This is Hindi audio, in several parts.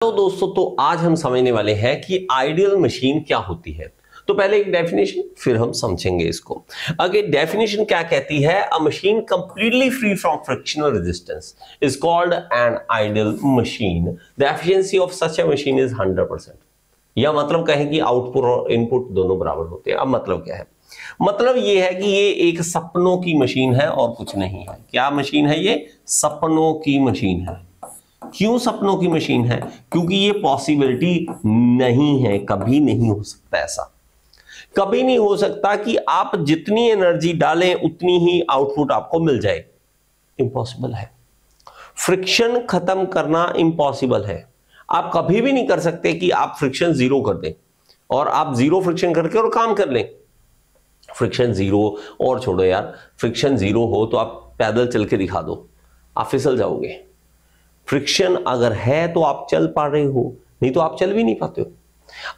तो दोस्तों, तो आज हम समझने वाले हैं कि आइडियल मशीन क्या होती है। तो पहले एक डेफिनेशन, फिर हम समझेंगे इसको। आगे डेफिनेशन क्या कहती है? अ machine completely free from frictional resistance is called an ideal machine. The efficiency of such a machine is 100%। या मतलब कहें कि आउटपुट और इनपुट दोनों बराबर होते हैं। अब मतलब क्या है? मतलब ये है कि ये एक सपनों की मशीन है और कुछ नहीं है। क्या मशीन है ये? सपनों की मशीन है। क्यों सपनों की मशीन है? क्योंकि ये पॉसिबिलिटी नहीं है, कभी नहीं हो सकता ऐसा। कभी नहीं हो सकता कि आप जितनी एनर्जी डालें उतनी ही आउटपुट आपको मिल जाए। इम्पॉसिबल है। फ्रिक्शन खत्म करना इम्पॉसिबल है। आप कभी भी नहीं कर सकते कि आप फ्रिक्शन जीरो कर दें और आप जीरो फ्रिक्शन करके और काम कर लें। फ्रिक्शन जीरो और छोड़ो यार, फ्रिक्शन जीरो हो तो आप पैदल चल के दिखा दो, आप फिसल जाओगे। फ्रिक्शन अगर है तो आप चल पा रहे हो, नहीं तो आप चल भी नहीं पाते हो।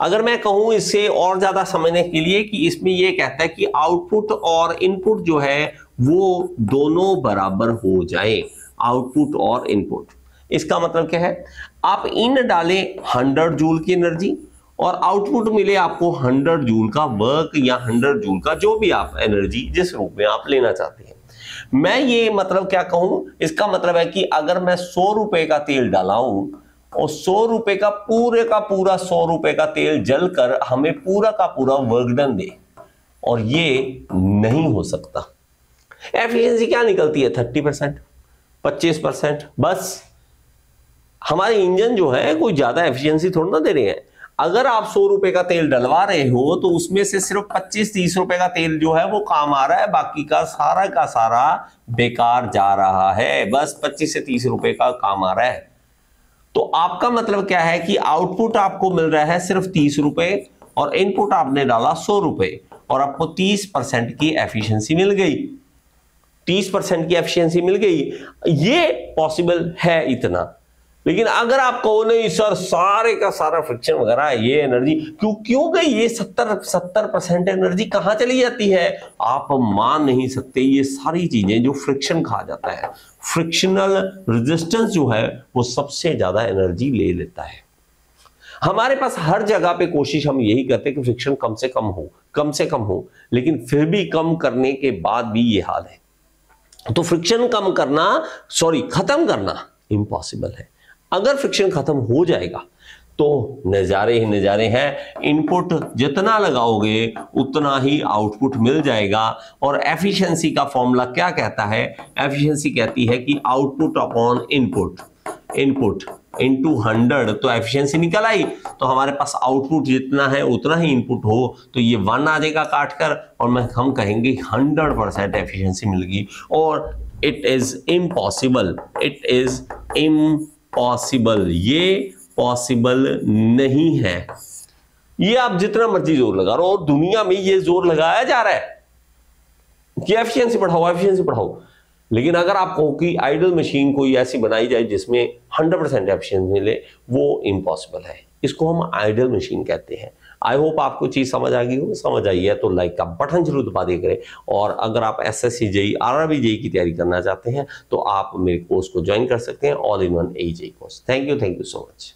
अगर मैं कहूं इससे और ज्यादा समझने के लिए कि इसमें यह कहता है कि आउटपुट और इनपुट जो है वो दोनों बराबर हो जाए। आउटपुट और इनपुट, इसका मतलब क्या है? आप इन डालें 100 जूल की एनर्जी और आउटपुट मिले आपको 100 जूल का वर्क या 100 जूल का जो भी आप एनर्जी जिस रूप में आप लेना चाहते हैं। मैं ये मतलब क्या कहूं? इसका मतलब है कि अगर मैं 100 रुपए का तेल डालाऊं और 100 रुपए का पूरा 100 रुपए का तेल जलकर हमें पूरा का पूरा वर्क डन दे, और ये नहीं हो सकता। एफिशिएंसी क्या निकलती है? 30%, 25%। बस हमारे इंजन जो है कोई ज्यादा एफिशिएंसी थोड़ा ना दे रहे हैं। अगर आप 100 रुपए का तेल डलवा रहे हो तो उसमें से सिर्फ 25-30 रुपए का तेल जो है वो काम आ रहा है, बाकी का सारा बेकार जा रहा है। बस 25 से 30 रुपए का काम आ रहा है। तो आपका मतलब क्या है कि आउटपुट आपको मिल रहा है सिर्फ 30 रुपए और इनपुट आपने डाला 100 रुपए और आपको 30% की एफिशिएंसी मिल गई। 30% की एफिशिएंसी मिल गई। ये पॉसिबल है इतना। लेकिन अगर आप कहो नहीं सर सारे का सारा फ्रिक्शन वगैरह ये एनर्जी क्यों गई, ये 70% एनर्जी कहां चली जाती है? आप मान नहीं सकते। ये सारी चीजें जो फ्रिक्शन कहा जाता है, फ्रिक्शनल रेजिस्टेंस जो है वो सबसे ज्यादा एनर्जी ले लेता है। हमारे पास हर जगह पे कोशिश हम यही करते हैं कि फ्रिक्शन कम से कम हो, लेकिन फिर भी कम करने के बाद भी ये हाल है। तो फ्रिक्शन खत्म करना इम्पॉसिबल है। अगर फ्रिक्शन खत्म हो जाएगा तो नजारे ही नजारे हैं। इनपुट जितना लगाओगे उतना ही आउटपुट मिल जाएगा। और एफिशिएंसी का फॉर्मूला क्या कहता है? एफिशिएंसी कहती है कि आउटपुट अपॉन इनपुट इनटू 100। तो एफिशिएंसी निकल आई तो हमारे पास आउटपुट जितना है उतना ही इनपुट हो, तो ये 1 आ जाएगा काट कर और हम कहेंगे 100% एफिशिएंसी मिल गई। और इट इज इम्पॉसिबल, ये पॉसिबल नहीं है। ये आप जितना मर्जी जोर लगा रहे हो, और दुनिया में ये जोर लगाया जा रहा है कि एफिशिएंसी बढ़ाओ। लेकिन अगर आप कहो कि आइडियल मशीन कोई ऐसी बनाई जाए जिसमें 100% एफिशिएंसी मिले, वो इम्पॉसिबल है। इसको हम आइडियल मशीन कहते हैं। आई होप आपको चीज समझ आ गई हो। समझ आई है तो लाइक का बटन जरूर दबा दिया करें। और अगर आप एसएससी जेईई आरआरबी जेईई की तैयारी करना चाहते हैं तो आप मेरे कोर्स को ज्वाइन कर सकते हैं, all in one AJEE course. Thank you so much.